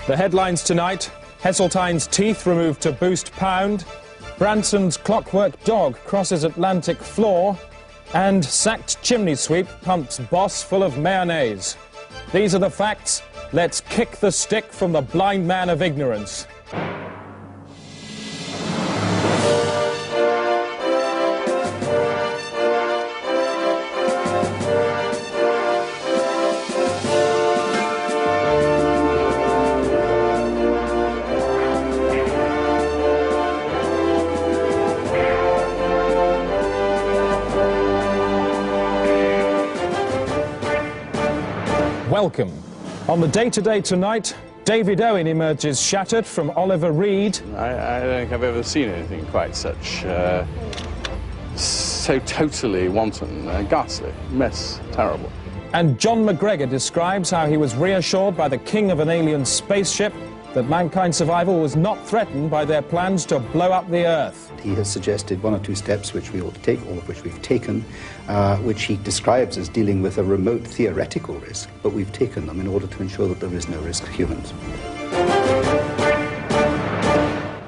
The headlines tonight: Heseltine's teeth removed to boost pound, Branson's clockwork dog crosses Atlantic floor, and sacked chimney sweep pumps boss full of mayonnaise. These are the facts. Let's kick the stick from the blind man of ignorance. Welcome. On the day-to-day tonight, David Owen emerges shattered from Oliver Reed. I don't think I've ever seen anything quite such, so totally wanton, ghastly, mess, terrible. And John McGregor describes how he was reassured by the king of an alien spaceship that mankind's survival was not threatened by their plans to blow up the Earth. He has suggested one or two steps which we ought to take, all of which we've taken, which he describes as dealing with a remote theoretical risk, but we've taken them in order to ensure that there is no risk to humans.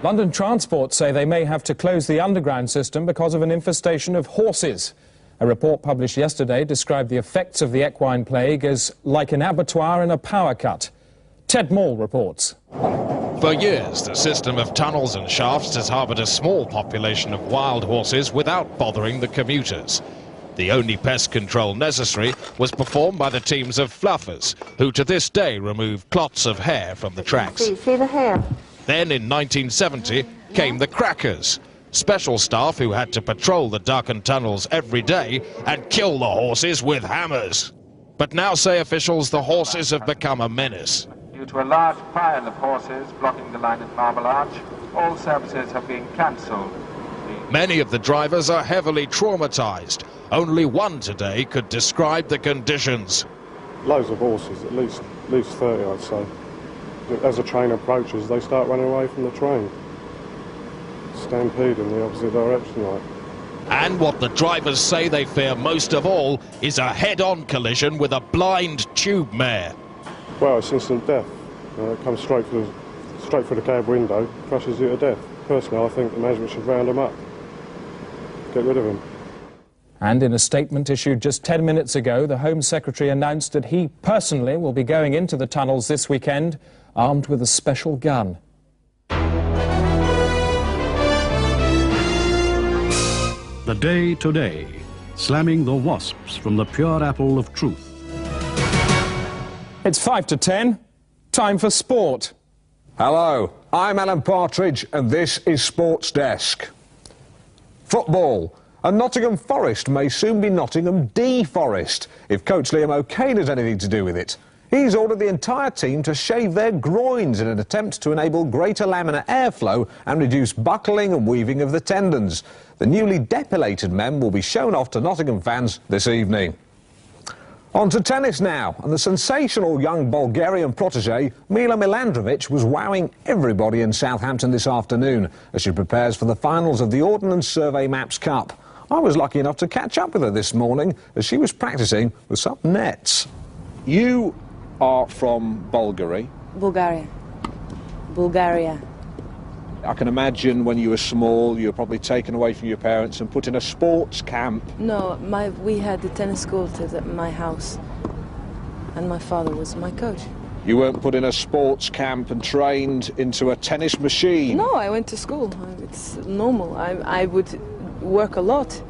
London Transport say they may have to close the underground system because of an infestation of horses. A report published yesterday described the effects of the equine plague as like an abattoir in a power cut. Ted Maul reports. For years, the system of tunnels and shafts has harboured a small population of wild horses without bothering the commuters. The only pest control necessary was performed by the teams of fluffers, who to this day remove clots of hair from the tracks. See the hair? Then in 1970 came the crackers, special staff who had to patrol the darkened tunnels every day and kill the horses with hammers. But now, say officials, the horses have become a menace. Due to a large pile of horses blocking the line at Marble Arch, all services have been cancelled. Many of the drivers are heavily traumatised. Only one today could describe the conditions. Loads of horses, at least 30, I'd say. As the train approaches, they start running away from the train. Stampede in the opposite direction, like. And what the drivers say they fear most of all is a head-on collision with a blind tube mare. Well, it's instant death. It comes straight through the cab window, crushes you to death. Personally, I think the management should round him up. Get rid of him. And in a statement issued just 10 minutes ago, the Home Secretary announced that he personally will be going into the tunnels this weekend, armed with a special gun. The Day Today, slamming the wasps from the pure apple of truth. It's 5 to 10. Time for sport. Hello, I'm Alan Partridge and this is Sports Desk. Football. And Nottingham Forest may soon be Nottingham D Forest if coach Liam O'Kane has anything to do with it. He's ordered the entire team to shave their groins in an attempt to enable greater laminar airflow and reduce buckling and weaving of the tendons. The newly depilated men will be shown off to Nottingham fans this evening. On to tennis now, and the sensational young Bulgarian protégé Mila Milandrovic was wowing everybody in Southampton this afternoon as she prepares for the finals of the Ordnance Survey Maps Cup. I was lucky enough to catch up with her this morning as she was practising with some nets. You are from Bulgaria? Bulgaria. I can imagine when you were small, you were probably taken away from your parents and put in a sports camp. No, we had the tennis court at my house, and my father was my coach. You weren't put in a sports camp and trained into a tennis machine? No, I went to school. It's normal. I would work a lot.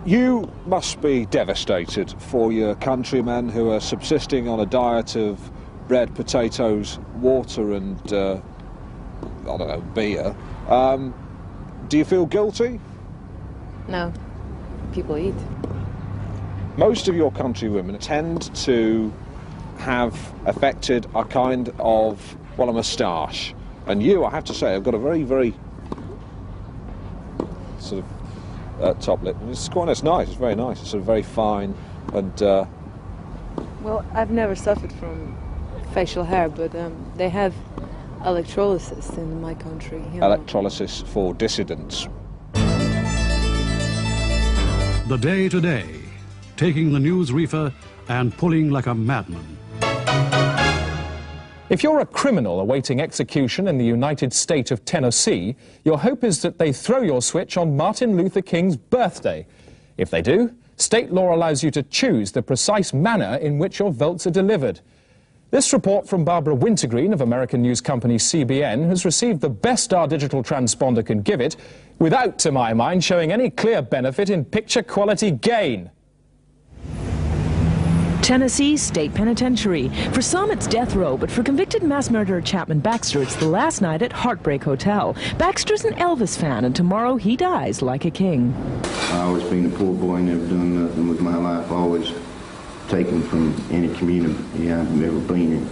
You must be devastated for your countrymen who are subsisting on a diet of bread, potatoes, water and, I don't know, beer. Do you feel guilty? No. People eat. Most of your countrywomen tend to have affected a kind of, well, a moustache. And you, I have to say, have got a very, very sort of top lip. It's quite nice, it's very nice. It's sort of very fine and... Well, I've never suffered from facial hair, but they have electrolysis in my country. You know. Electrolysis for dissidents. The Day Today, taking the news reefer and pulling like a madman. If you're a criminal awaiting execution in the United State of Tennessee, your hope is that they throw your switch on Martin Luther King's birthday. If they do, state law allows you to choose the precise manner in which your votes are delivered. This report from Barbara Wintergreen of American news company CBN has received the best our digital transponder can give it, without, to my mind, showing any clear benefit in picture quality gain. Tennessee State Penitentiary. For some, it's death row, but for convicted mass murderer Chapman Baxter, it's the last night at Heartbreak Hotel. Baxter's an Elvis fan, and tomorrow he dies like a king. I've always been a poor boy, never done nothing with my life, always taken from any community I've ever been in.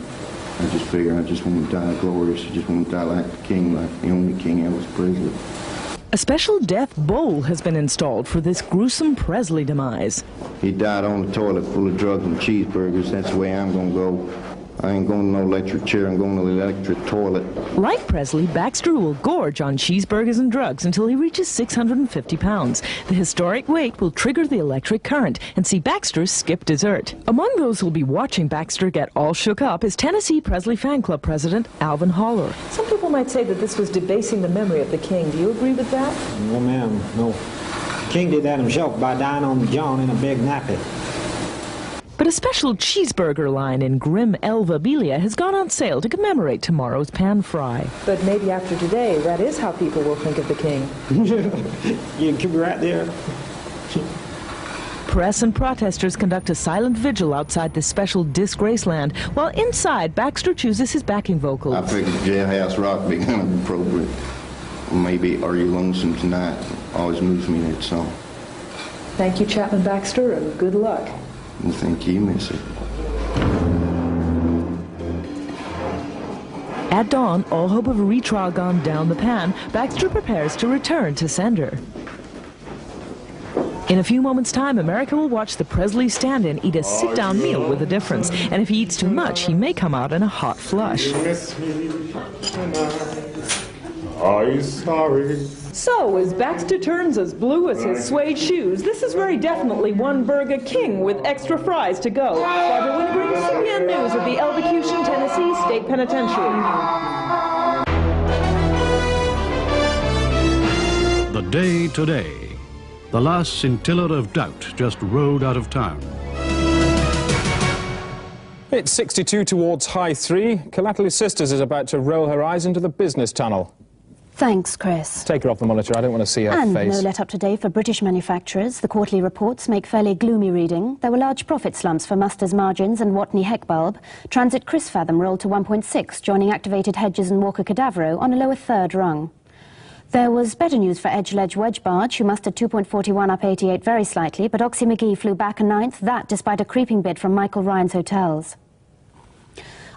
I just figure I just want to die glorious, I just want to die like the king, like the only king, Elvis Presley. A special death bowl has been installed for this gruesome Presley demise. He died on the toilet full of drugs and cheeseburgers. That's the way I'm going to go. I ain't going to no electric chair, I'm going to the electric toilet. Like Presley, Baxter will gorge on cheeseburgers and drugs until he reaches 650 pounds. The historic weight will trigger the electric current and see Baxter skip dessert. Among those who will be watching Baxter get all shook up is Tennessee Presley Fan Club President Alvin Holler. Some people might say that this was debasing the memory of the king. Do you agree with that? No, ma'am, no. King did that himself by dying on the John in a big nappy. But a special cheeseburger line in Grim Elvabilia has gone on sale to commemorate tomorrow's pan fry. But maybe after today, that is how people will think of the king. You can be right there. Press and protesters conduct a silent vigil outside this special disgrace land, while inside, Baxter chooses his backing vocals. I figured Jailhouse Rock be kind of appropriate. Maybe Are You Lonesome Tonight always moves me, that song. Thank you, Chapman Baxter, and good luck. Well, thank you, Missy. At dawn, all hope of a retrial gone down the pan, Baxter prepares to return to sender. In a few moments' time, America will watch the Presley stand-in eat a sit-down meal with a difference. And if he eats too much, he may come out in a hot flush. Are you sorry? So, as Baxter turns as blue as his suede shoes, this is very definitely one burger king with extra fries to go. Barbara Wintergreen, CBN News at the Elvacution, Tennessee State Penitentiary. The day today. The last scintilla of doubt just rode out of town. It's 62 towards high 3. Calately Sisters is about to roll her eyes into the business tunnel. Thanks, Chris. Take her off the monitor. I don't want to see her and face. No let-up today for British manufacturers. The quarterly reports make fairly gloomy reading. There were large profit slumps for Musters Margins and Watney Heckbulb. Transit Chris Fathom rolled to 1.6, joining Activated Hedges and Walker Cadavero on a lower third rung. There was better news for Edgeledge Wedge Barge, who mustered 2.41 up 88 very slightly, but Oxy McGee flew back a ninth, that despite a creeping bid from Michael Ryan's Hotels.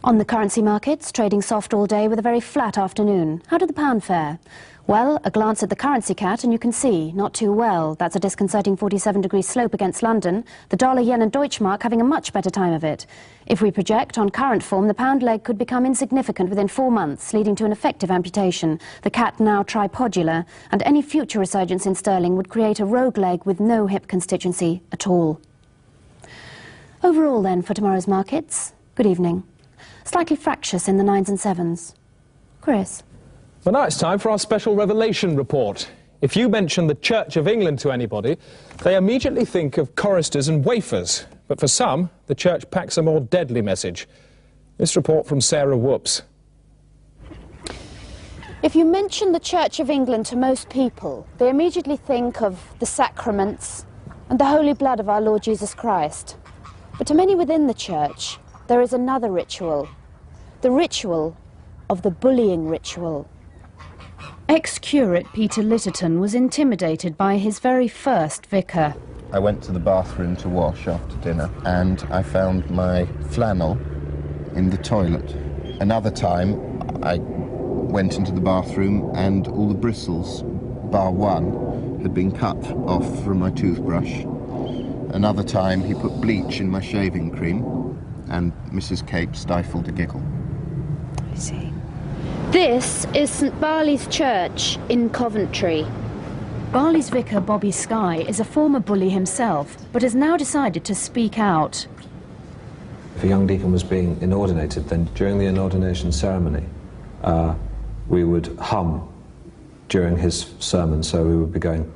On the currency markets, trading soft all day with a very flat afternoon. How did the pound fare? Well, a glance at the currency cat and you can see, not too well. That's a disconcerting 47-degree slope against London. The dollar, yen and Deutschmark having a much better time of it. If we project on current form, the pound leg could become insignificant within 4 months, leading to an effective amputation. The cat now tripodular, and any future resurgence in sterling would create a rogue leg with no hip constituency at all. Overall then, for tomorrow's markets, good evening. Slightly fractious in the 9s and 7s. Chris? Well, now it's time for our special revelation report. If you mention the Church of England to anybody, they immediately think of choristers and wafers. But for some, the church packs a more deadly message. This report from Sarah Whoops. If you mention the Church of England to most people, they immediately think of the sacraments and the holy blood of our Lord Jesus Christ. But to many within the church, there is another ritual, the ritual of the bullying ritual. Ex-curate Peter Litterton was intimidated by his very first vicar. I went to the bathroom to wash after dinner and I found my flannel in the toilet. Another time I went into the bathroom and all the bristles, bar one, had been cut off from my toothbrush. Another time he put bleach in my shaving cream and Mrs. Cape stifled a giggle. I see. This is St Barley's Church in Coventry. Barley's vicar, Bobby Skye, is a former bully himself, but has now decided to speak out. If a young deacon was being inordinated, then during the inordination ceremony, we would hum during his sermon, so we would be going,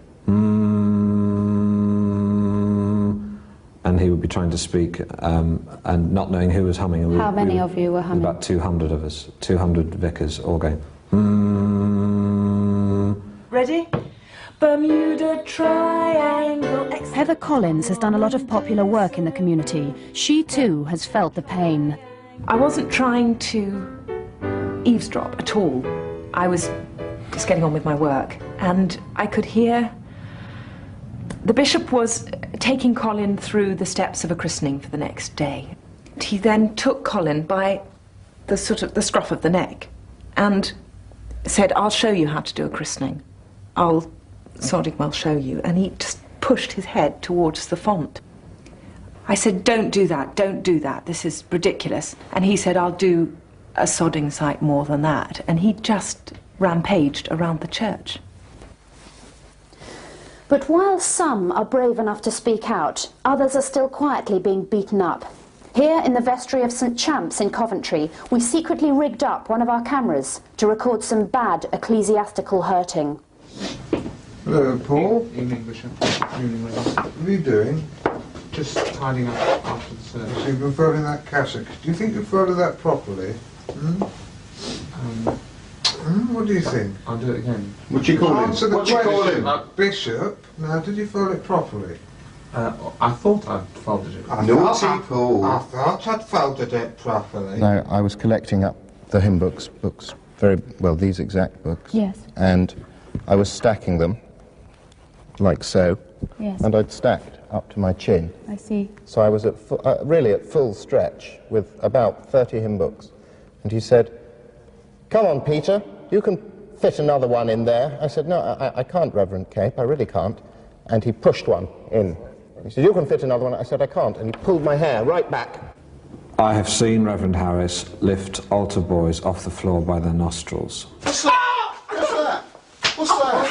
and he would be trying to speak and not knowing who was humming. And How many of you were humming? About 200 of us, 200 vicars, all going, Ready? Bermuda Triangle. Heather Collins has done a lot of popular work in the community. She too has felt the pain. I wasn't trying to eavesdrop at all. I was just getting on with my work, and I could hear the bishop was taking Colin through the steps of a christening for the next day. He then took Colin by the scruff of the neck and said, "I'll show you how to do a christening. I'll sodding well show you." And he just pushed his head towards the font. I said, "Don't do that, don't do that, this is ridiculous." And he said, "I'll do a sodding sight more than that." And he just rampaged around the church. But while some are brave enough to speak out, others are still quietly being beaten up. Here in the vestry of St Champs in Coventry, we secretly rigged up one of our cameras to record some bad ecclesiastical hurting. Hello, Paul. Evening, Bishop. Evening, ladies. What are you doing? Just tidying up after the service. So you've been folding that cassock. Do you think you folded that properly? What do you think? I'll do it again. What you call him? Answer the What you call question. him? Bishop, now did you fold it properly? I thought I'd folded it. I thought I'd folded it properly. No, I was collecting up the hymn books, very well, these exact books. Yes. And I was stacking them, like so. Yes. And I'd stacked up to my chin. I see. So I was at really at full stretch with about 30 hymn books. And he said, "Come on, Peter, you can fit another one in there." I said, "No, I can't, Reverend Cape, I really can't." And he pushed one in. He said, "You can fit another one." I said, "I can't." And he pulled my hair right back. I have seen Reverend Harris lift altar boys off the floor by their nostrils. What's that? What's that? What's that?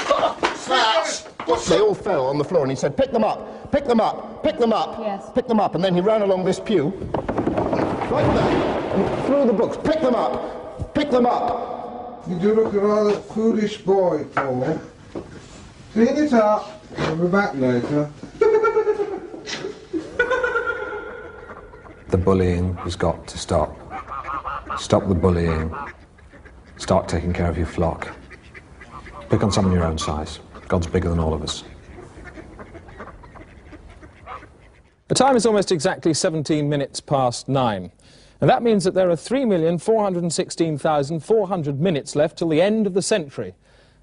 What's that? They all fell on the floor, and he said, "Pick them up, pick them up, pick them up, yes. Pick them up." And then he ran along this pew, like that, and threw the books. "Pick them up, pick them up." You do look a rather foolish boy, Paul. Clean it up. I'll be back later. The bullying has got to stop. Stop the bullying. Start taking care of your flock. Pick on someone your own size. God's bigger than all of us. The time is almost exactly 17 minutes past 9. And that means that there are 3,416,400 minutes left till the end of the century.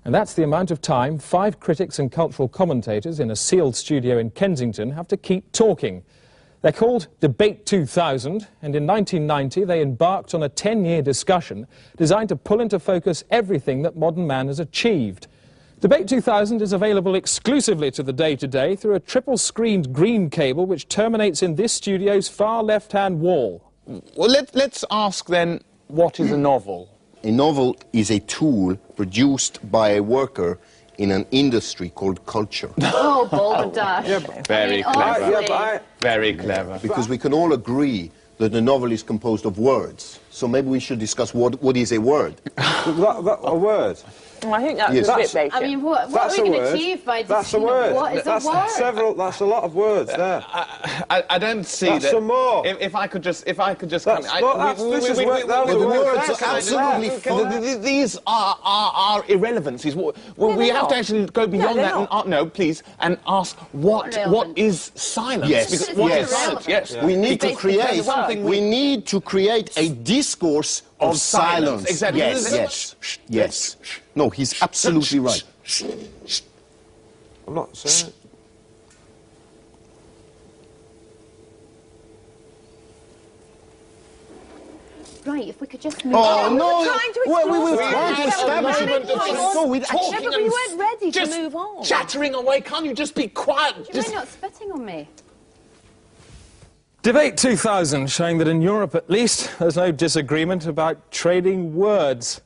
And that's the amount of time 5 critics and cultural commentators in a sealed studio in Kensington have to keep talking. They're called Debate 2000, and in 1990 they embarked on a 10-year discussion designed to pull into focus everything that modern man has achieved. Debate 2000 is available exclusively to the day-to-day through a triple-screened green cable which terminates in this studio's far left-hand wall. Well, let's ask then, what is a novel? A novel is a tool produced by a worker in an industry called culture. Oh, balderdash. Very clever. Very clever. Because we can all agree that a novel is composed of words. So maybe we should discuss what is a word. A word? I think that's Yes. a bit basic. I mean, what are we going to achieve by That's a word. What is a word? That's a lot of words there. I don't see That's that. some more. If I could just These are irrelevancies. We have to actually go beyond that and no, please, and ask what is silence? Yes. Because what is silence? Yes. We need to create. We need to create a discourse of silence. Exactly. Yes. No, he's absolutely right. I'm not saying. Right, if we could just move Oh, on. no. We were trying to Well, we were explain trying to establish it. No, we'd actually, but we weren't ready to move on. Chattering away, can't you just be quiet? You're not spitting on me. Debate 2000, showing that in Europe at least there's no disagreement about trading words.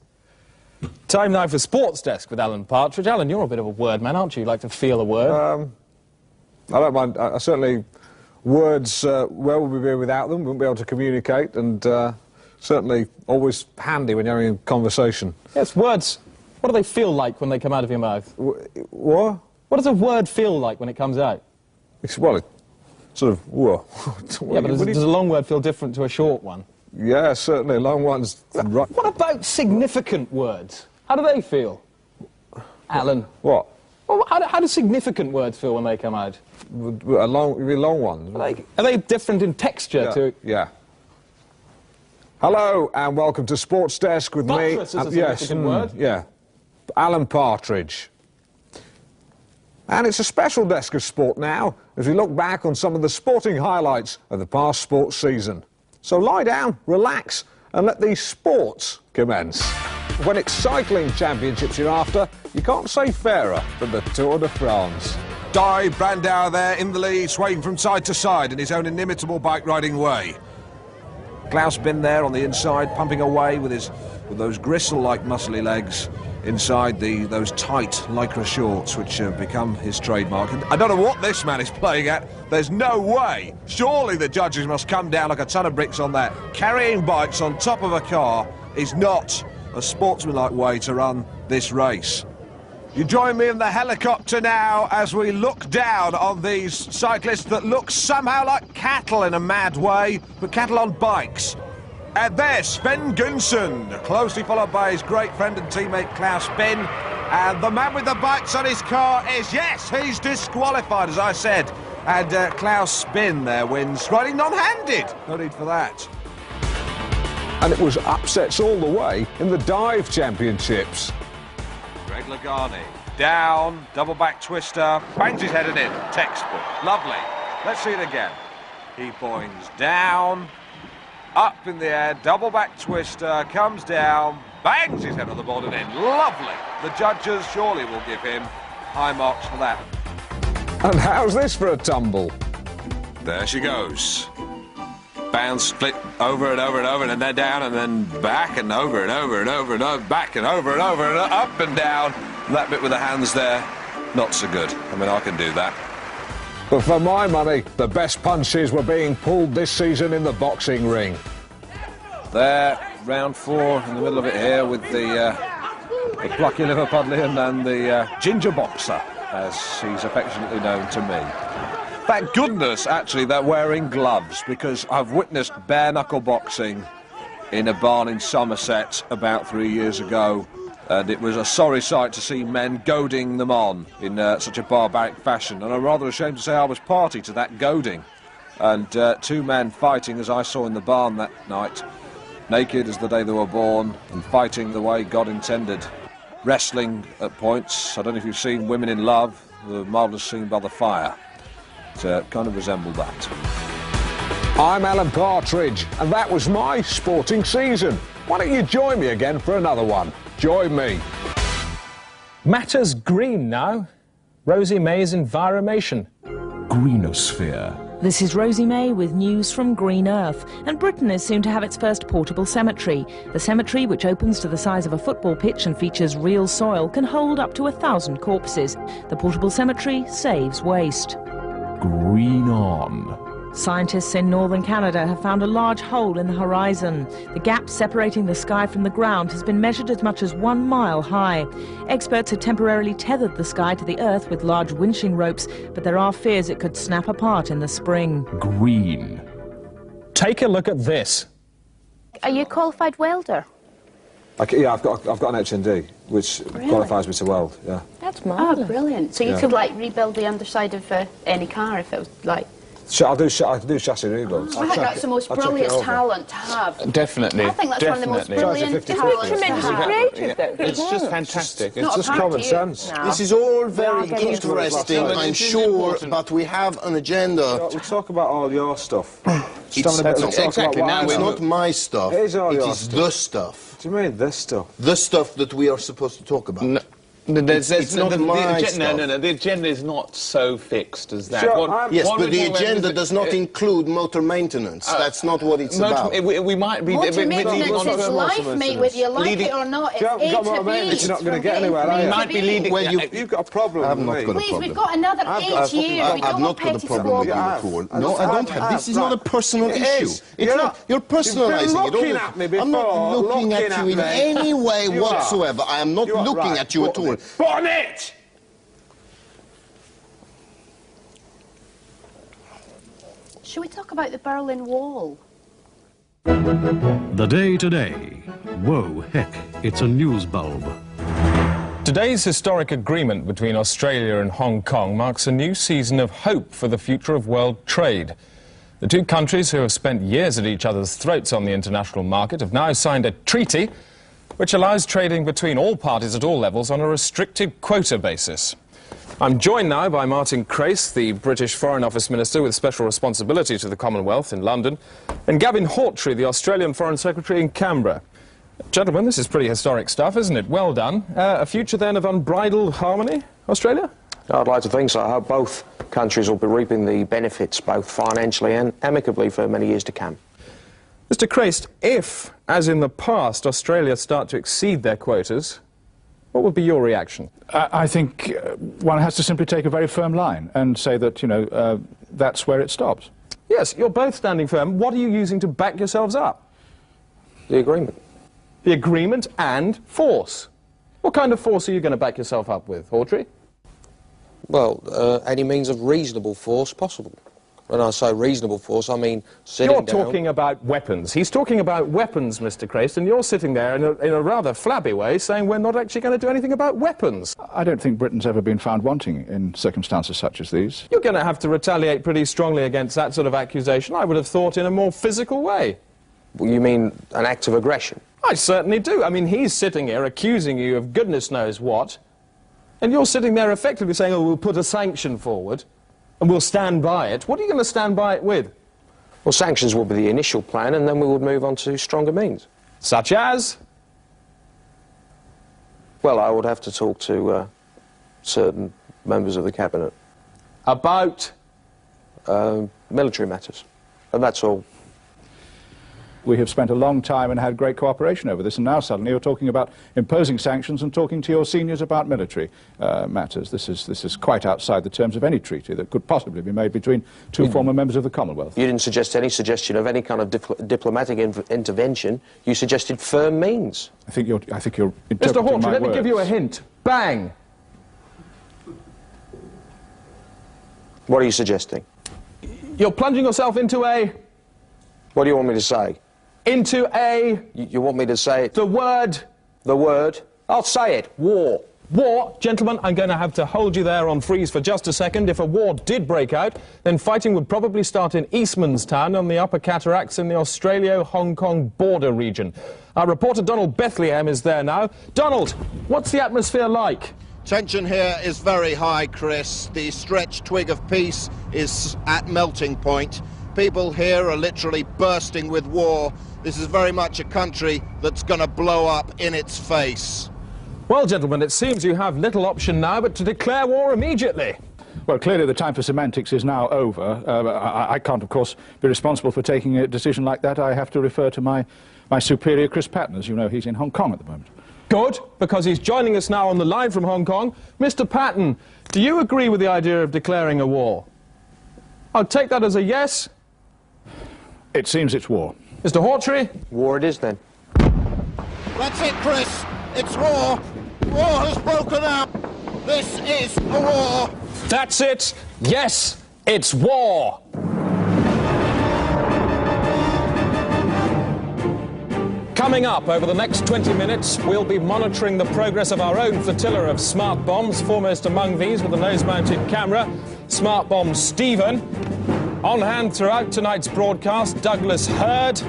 Time now for Sports Desk with Alan Partridge. Alan, you're a bit of a word man, aren't you? You like to feel a word. I don't mind. I certainly words, where would we be without them? We wouldn't be able to communicate, and certainly always handy when you're having a conversation. Yes, words. What do they feel like when they come out of your mouth? What? What does a word feel like when it comes out? Well, it sort of, whoa. Yeah, but does a long word feel different to a short one? Yeah, certainly. Long ones. Right. What about significant words? How do they feel? Alan? What? Well, how do significant words feel when they come out? Long ones. Are they different in texture to... Yeah. Hello and welcome to Sports Desk with me. Buttress is a significant word. Yeah. Alan Partridge. And it's a special desk of sport now, as we look back on some of the sporting highlights of the past sports season. So lie down, relax, and let these sports commence. When it's cycling championships you're after, you can't say fairer than the Tour de France. Di Brandauer there in the lead, swaying from side to side in his own inimitable bike-riding way. Klaus Bin there on the inside, pumping away with those gristle-like muscly legs inside those tight lycra shorts, which have become his trademark. And I don't know what this man is playing at. There's no way. Surely the judges must come down like a ton of bricks on that. Carrying bikes on top of a car is not a sportsmanlike way to run this race. You join me in the helicopter now as we look down on these cyclists that look somehow like cattle in a mad way, but cattle on bikes. And there's Sven Gunsen, closely followed by his great friend and teammate Klaus Bin. And the man with the bikes on his car is, yes, he's disqualified, as I said. And Klaus Bin there wins, riding non-handed. No need for that. And it was upsets all the way in the dive championships. Greg Lagani, down, double back twister, bangs his head in, textbook, lovely. Let's see it again. He boings down, up in the air, double back twister, comes down, bangs his head on the board and in, lovely. The judges surely will give him high marks for that. And how's this for a tumble? There she goes. Bounce, split over and over and over, and then down, and then back and over and over and over and over, back and over and over and up and down. That bit with the hands there, not so good. I mean, I can do that. But for my money, the best punches were being pulled this season in the boxing ring. There, round 4 in the middle of it here with the plucky Liverpudlian and the ginger boxer, as he's affectionately known to me. Thank goodness, actually, they're wearing gloves, because I've witnessed bare-knuckle boxing in a barn in Somerset about 3 years ago, and it was a sorry sight to see men goading them on in such a barbaric fashion, and I'm rather ashamed to say I was party to that goading. And 2 men fighting, as I saw in the barn that night, naked as the day they were born, and fighting the way God intended. Wrestling at points. I don't know if you've seen Women in Love, the marvellous scene by the fire. It kind of resembled that. I'm Alan Partridge, and that was my sporting season. Why don't you join me again for another one? Join me. Matters green now. Rosie May's Enviromation. Greenosphere. This is Rosie May with news from Green Earth, and Britain is soon to have its first portable cemetery. The cemetery, which opens to the size of a football pitch and features real soil, can hold up to 1,000 corpses. The portable cemetery saves waste. Green On. Scientists in northern Canada have found a large hole in the horizon. The gap separating the sky from the ground has been measured as much as 1 mile high. Experts have temporarily tethered the sky to the earth with large winching ropes, but there are fears it could snap apart in the spring. Green. Take a look at this. Are you a qualified welder? Yeah, I've got an HND, which qualifies me to weld, yeah. That's marvellous. Oh, brilliant. So you could, like, rebuild the underside of any car if it was, like... I do chassis rebuilds. I think that's the most brilliant talent to have. Definitely. I think that's one of the most brilliant talents. It's tremendously creative, though. It's just fantastic. It's just common sense. No. This is all very interesting, I'm sure, but we have an agenda. We talk about all your stuff. Exactly. Now it's not my stuff. It is the stuff. What do you mean, this stuff? The stuff that we are supposed to talk about. It's not my stuff. No, the agenda is not so fixed as that. Sure, yes, but the agenda does not include motor maintenance. That's not what it's about. We might be... Motor maintenance is life, mate, whether you like it or not. It's A to B. You're not going to get anywhere, are you? You might be leading... Well, you've got a problem I've not got a Please, problem. we've got another 8 years. We don't want petty squabbles. No, I don't have. This is not a personal issue. You're personalising it. I'm not looking at you in any way whatsoever. I am not looking at you at all. Bonnet! Shall we talk about the Berlin Wall? The Day Today. Whoa, heck, it's a news bulb. Today's historic agreement between Australia and Hong Kong marks a new season of hope for the future of world trade. The two countries, who have spent years at each other's throats on the international market, have now signed a treaty which allows trading between all parties at all levels on a restricted quota basis. I'm joined now by Martin Crace, the British Foreign Office Minister with special responsibility to the Commonwealth in London, and Gavin Hawtrey, the Australian Foreign Secretary in Canberra. Gentlemen, this is pretty historic stuff, isn't it? Well done. A future then of unbridled harmony, Australia? I'd like to think so. I hope both countries will be reaping the benefits, both financially and amicably, for many years to come. Mr. Crace, if, as in the past, Australia start to exceed their quotas, what would be your reaction? I think one has to simply take a very firm line and say that, you know, that's where it stops. Yes, you're both standing firm. What are you using to back yourselves up? The agreement. The agreement and force. What kind of force are you going to back yourself up with, Hawtrey? Well, any means of reasonable force possible. When I say reasonable force, I mean sitting down... You're talking about weapons. He's talking about weapons, Mr. Crace, and you're sitting there in a rather flabby way saying we're not actually going to do anything about weapons. I don't think Britain's ever been found wanting in circumstances such as these. You're going to have to retaliate pretty strongly against that sort of accusation, I would have thought, in a more physical way. Well, you mean an act of aggression? I certainly do. I mean, he's sitting here accusing you of goodness knows what, and you're sitting there effectively saying, oh, we'll put a sanction forward, and we'll stand by it. What are you going to stand by it with? Well, sanctions will be the initial plan, and then we would move on to stronger means. Such as? Well, I would have to talk to certain members of the Cabinet. About? Military matters. And that's all. We have spent a long time and had great cooperation over this, and now suddenly you're talking about imposing sanctions and talking to your seniors about military matters. This is quite outside the terms of any treaty that could possibly be made between two former members of the Commonwealth. You didn't suggest any suggestion of any kind of diplomatic intervention. You suggested firm means. I think you're interpreting Mr. Hawtrey, my let me words. give you a hint. Bang! What are you suggesting? You're plunging yourself into a... What do you want me to say? Into a... You want me to say it? The word... The word? I'll say it. War. War? Gentlemen, I'm going to have to hold you there on freeze for just a second. If a war did break out, then fighting would probably start in Eastman's Town on the Upper Cataracts in the Australia-Hong Kong border region. Our reporter Donald Bethlehem is there now. Donald, what's the atmosphere like? Tension here is very high, Chris. The stretched twig of peace is at melting point. People here are literally bursting with war. This is very much a country that's going to blow up in its face. Well, gentlemen, it seems you have little option now but to declare war immediately. Well, clearly the time for semantics is now over. I can't, of course, be responsible for taking a decision like that. I have to refer to my superior, Chris Patten. As you know, he's in Hong Kong at the moment. Good, because he's joining us now on the line from Hong Kong. Mr. Patten, do you agree with the idea of declaring a war? I'll take that as a yes. It seems it's war. Mr. Hawtrey? War it is, then. That's it, Chris. It's war. War has broken out. This is a war. That's it. Yes, it's war. Coming up over the next 20 minutes, we'll be monitoring the progress of our own flotilla of smart bombs, foremost among these with a nose-mounted camera, Smart Bomb Stephen. On hand throughout tonight's broadcast, Douglas Hurd.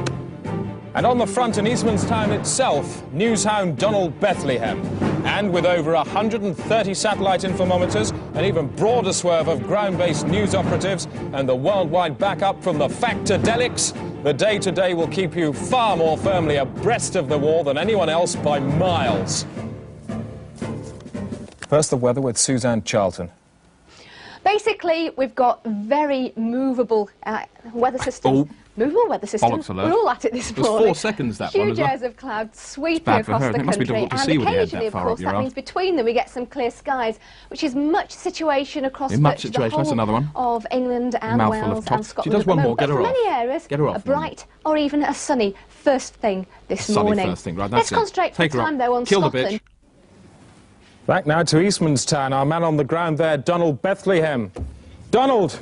And on the front in Eastman's Town itself, newshound Donald Bethlehem. And with over 130 satellite infomometers, an even broader swerve of ground-based news operatives, and the worldwide backup from the Factadelics, the Day Today will keep you far more firmly abreast of the war than anyone else by miles. First, the weather with Suzanne Charlton. Basically, we've got very movable weather systems. Movable weather systems. We're all at it this morning. It was 4 seconds, that one, as well. Huge airs of clouds sweeping across the country. And occasionally, of course, that means between them we get some clear skies, which is much situation across the whole of England and Wales and Scotland. She does one more, get her off. But for many areas, a bright or even a sunny first thing this morning. Sunny first thing, right, that's it. Let's concentrate for time, though, on Scotland. Back now to Eastman's Town. Our man on the ground there, Donald Bethlehem. Donald,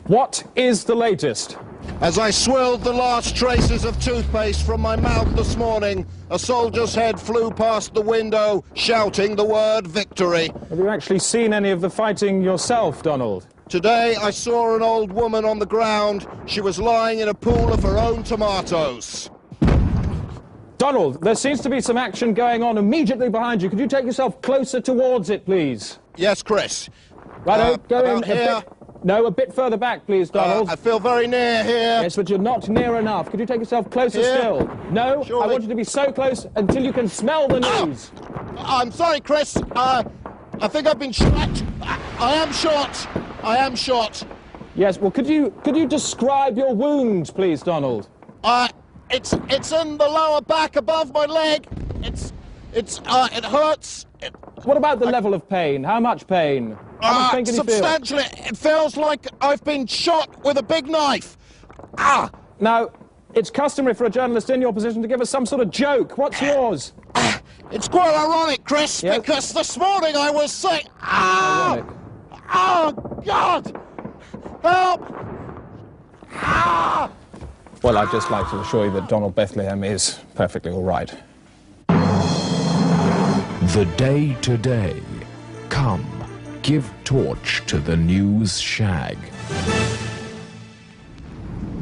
what is the latest? As I swilled the last traces of toothpaste from my mouth this morning, a soldier's head flew past the window, shouting the word victory. Have you actually seen any of the fighting yourself, Donald? Today I saw an old woman on the ground. She was lying in a pool of her own tomatoes. Donald, there seems to be some action going on immediately behind you. Could you take yourself closer towards it, please? Yes, Chris. Right, go in here. No, a bit further back, please, Donald. I feel very near here. Yes, but you're not near enough. Could you take yourself closer still? No, surely. I want you to be so close until you can smell the news. I'm sorry, Chris. I think I've been shot. I am shot. I am shot. Yes, well, could you describe your wound, please, Donald? It's in the lower back above my leg. It hurts. What about the level of pain? How much pain? How much pain can you feel? Substantially. It feels like I've been shot with a big knife. Now, it's customary for a journalist in your position to give us some sort of joke. What's yours? It's quite ironic, Chris, because this morning I was sick. Oh, God! Help! Well, I'd just like to assure you that Donald Bethlehem is perfectly all right. The Day Today. Come, give torch to the news shag.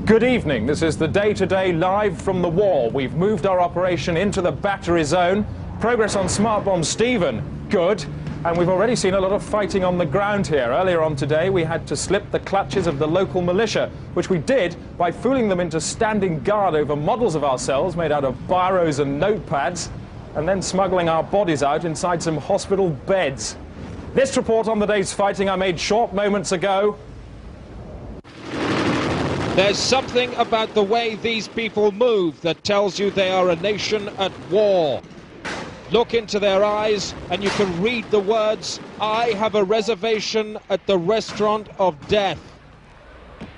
Good evening. This is the Day Today live from the war. We've moved our operation into the battery zone. Progress on smart bomb Stephen, good. And we've already seen a lot of fighting on the ground here. Earlier on today, we had to slip the clutches of the local militia, which we did by fooling them into standing guard over models of ourselves made out of biros and notepads, and then smuggling our bodies out inside some hospital beds. This report on the day's fighting I made short moments ago. There's something about the way these people move that tells you they are a nation at war. Look into their eyes and you can read the words, "I have a reservation at the restaurant of death."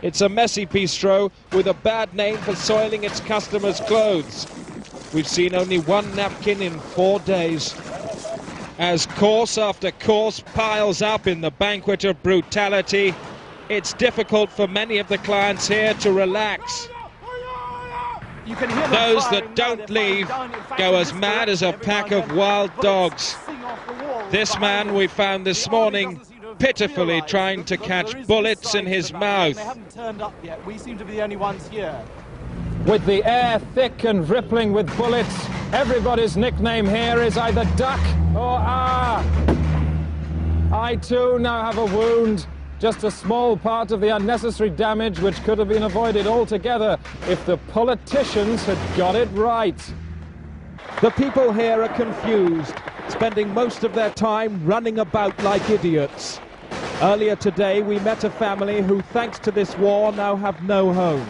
It's a messy bistro with a bad name for soiling its customers' clothes. We've seen only one napkin in 4 days. As course after course piles up in the banquet of brutality, it's difficult for many of the clients here to relax. You can hear those that don't leave go as mad as a pack of wild dogs. This man we found this morning pitifully trying to catch bullets in his mouth. They haven't turned up yet. We seem to be the only ones here. With the air thick and rippling with bullets, everybody's nickname here is either Duck or Ah. I too now have a wound. Just a small part of the unnecessary damage which could have been avoided altogether if the politicians had got it right. The people here are confused, spending most of their time running about like idiots. Earlier today we met a family who, thanks to this war, now have no home.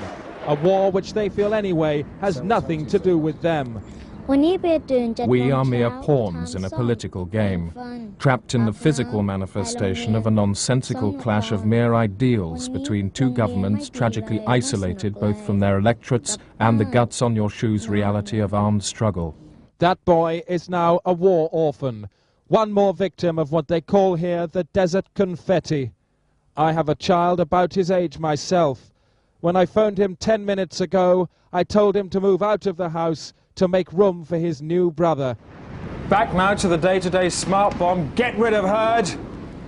A war which they feel anyway has nothing to do with them. We are mere pawns in a political game, trapped in the physical manifestation of a nonsensical clash of mere ideals between two governments tragically isolated both from their electorates and the guts-on-your-shoes reality of armed struggle. That boy is now a war orphan, one more victim of what they call here the desert confetti. I have a child about his age myself. When I phoned him 10 minutes ago, I told him to move out of the house to make room for his new brother. Back now to the day-to-day smart bomb. Get rid of Hurd.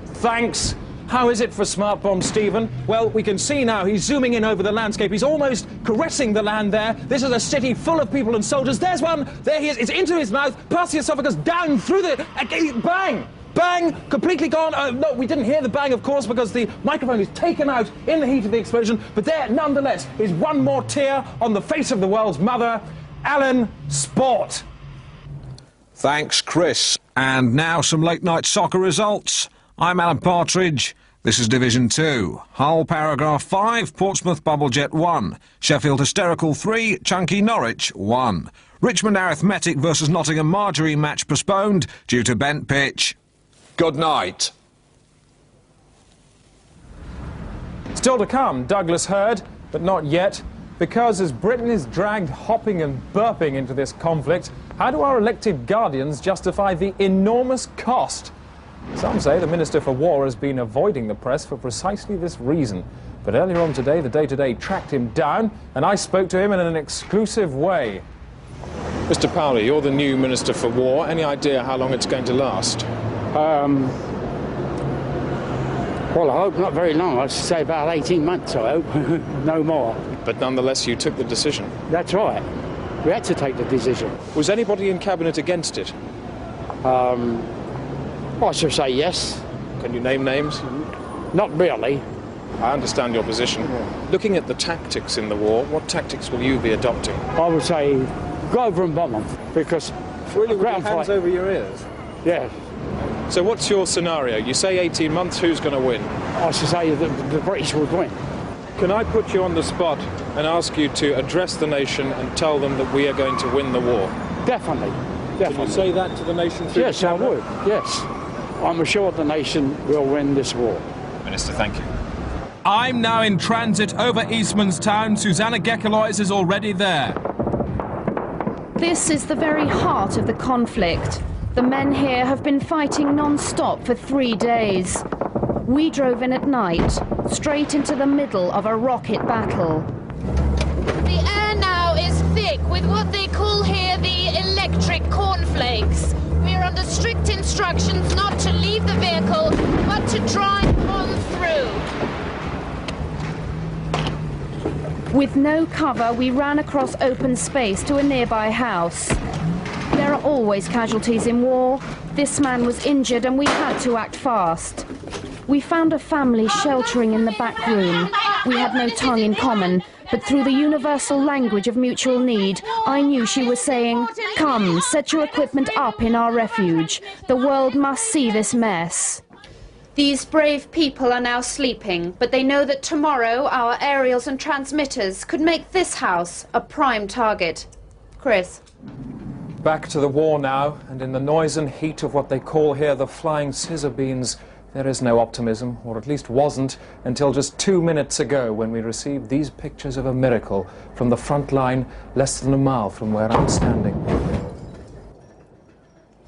Thanks. How is it for smart bomb Stephen? Well, we can see now he's zooming in over the landscape. He's almost caressing the land there. This is a city full of people and soldiers. There's one. There he is. It's into his mouth, past the esophagus, down through the... Bang! Bang! Completely gone. No, we didn't hear the bang, of course, because the microphone is taken out in the heat of the explosion. But there, nonetheless, is one more tear on the face of the world's mother, Alan Sport. Thanks, Chris. And now some late-night soccer results. I'm Alan Partridge. This is Division 2. Hull Paragraph 5, Portsmouth Bubblejet 1. Sheffield Hysterical 3, Chunky Norwich 1. Richmond Arithmetic versus Nottingham Marjorie match postponed due to bent pitch. Good night. Still to come, Douglas Hurd, but not yet. Because as Britain is dragged hopping and burping into this conflict, how do our elected guardians justify the enormous cost? Some say the Minister for War has been avoiding the press for precisely this reason. But earlier on today, the Day Today tracked him down, and I spoke to him in an exclusive way. Mr. Powley, you're the new Minister for War. Any idea how long it's going to last? Well, I hope not very long. I'd say about 18 months, I hope. No more. But nonetheless, you took the decision. That's right. We had to take the decision. Was anybody in Cabinet against it? I should say yes. Can you name names? Not really. I understand your position. Yeah. Looking at the tactics in the war, what tactics will you be adopting? I would say go over and bomb them, because... Really, with your hands over your ears? Yeah. So what's your scenario? You say 18 months, who's going to win? I should say the British would win. Can I put you on the spot and ask you to address the nation and tell them that we are going to win the war? Definitely. Definitely. Can you say that to the nation through Yes, I would. Yes. I'm assured the nation will win this war. Minister, thank you. I'm now in transit over Eastman's Town. Susanna Gekkelois is already there. This is the very heart of the conflict. The men here have been fighting non-stop for 3 days. We drove in at night, straight into the middle of a rocket battle. The air now is thick with what they call here the electric cornflakes. We are under strict instructions not to leave the vehicle, but to drive on through. With no cover, we ran across open space to a nearby house. There are always casualties in war. This man was injured and we had to act fast. We found a family sheltering in the back room. We had no tongue in common, but through the universal language of mutual need, I knew she was saying, "Come, set your equipment up in our refuge. The world must see this mess." These brave people are now sleeping, but they know that tomorrow our aerials and transmitters could make this house a prime target. Chris. Back to the war now, and in the noise and heat of what they call here the flying scissor beans, there is no optimism, or at least wasn't, until just 2 minutes ago when we received these pictures of a miracle from the front line less than a mile from where I'm standing.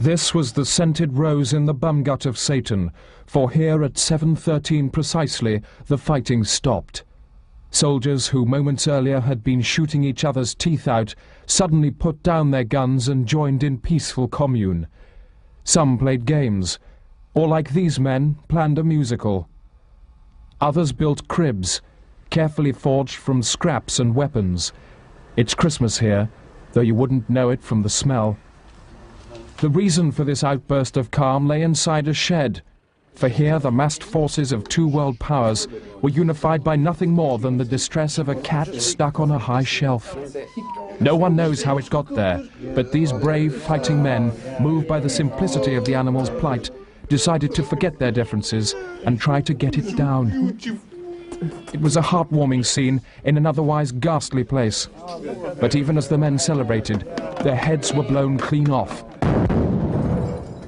This was the scented rose in the bumgut of Satan, for here at 7:13 precisely the fighting stopped. Soldiers who moments earlier had been shooting each other's teeth out suddenly put down their guns and joined in peaceful commune. Some played games, or like these men, planned a musical. Others built cribs, carefully forged from scraps and weapons. It's Christmas here, though you wouldn't know it from the smell. The reason for this outburst of calm lay inside a shed, for here the massed forces of two world powers were unified by nothing more than the distress of a cat stuck on a high shelf. No one knows how it got there, but these brave fighting men, moved by the simplicity of the animal's plight, decided to forget their differences and try to get it down. It was a heartwarming scene in an otherwise ghastly place. But even as the men celebrated, their heads were blown clean off.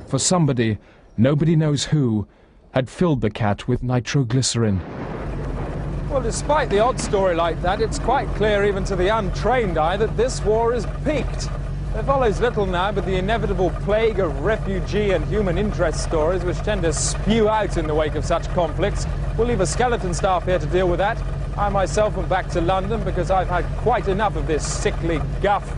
For somebody, nobody knows who, had filled the cat with nitroglycerin. Well, despite the odd story like that, it's quite clear even to the untrained eye that this war is peaked. There follows little now but the inevitable plague of refugee and human interest stories which tend to spew out in the wake of such conflicts. We'll leave a skeleton staff here to deal with that. I myself am back to London because I've had quite enough of this sickly guff.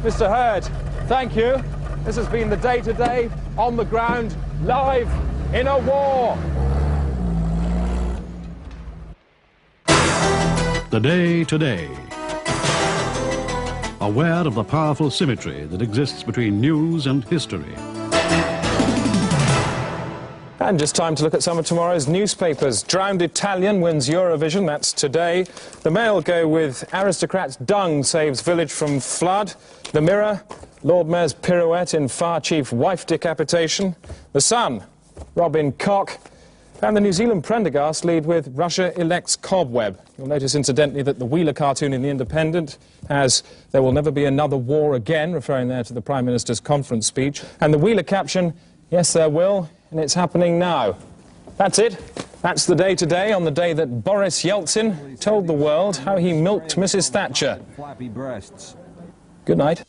Mr. Hurd, thank you. This has been the Day Today, on the ground, live in a war. The Day Today. Aware of the powerful symmetry that exists between news and history. And just time to look at some of tomorrow's newspapers. Drowned Italian wins Eurovision, that's today. The Mail go with Aristocrats' dung saves village from flood. The Mirror, Lord Mayor's pirouette in Fire Chief wife decapitation. The Sun, Robin Koch. And the New Zealand Prendergast lead with Russia elects Cobweb. You'll notice, incidentally, that the Wheeler cartoon in The Independent has "There will never be another war again," referring there to the Prime Minister's conference speech. And the Wheeler caption, "Yes, there will, and it's happening now." That's it. That's the day today, on the day that Boris Yeltsin told the world how he milked Mrs. Thatcher. Flappy breasts. Good night.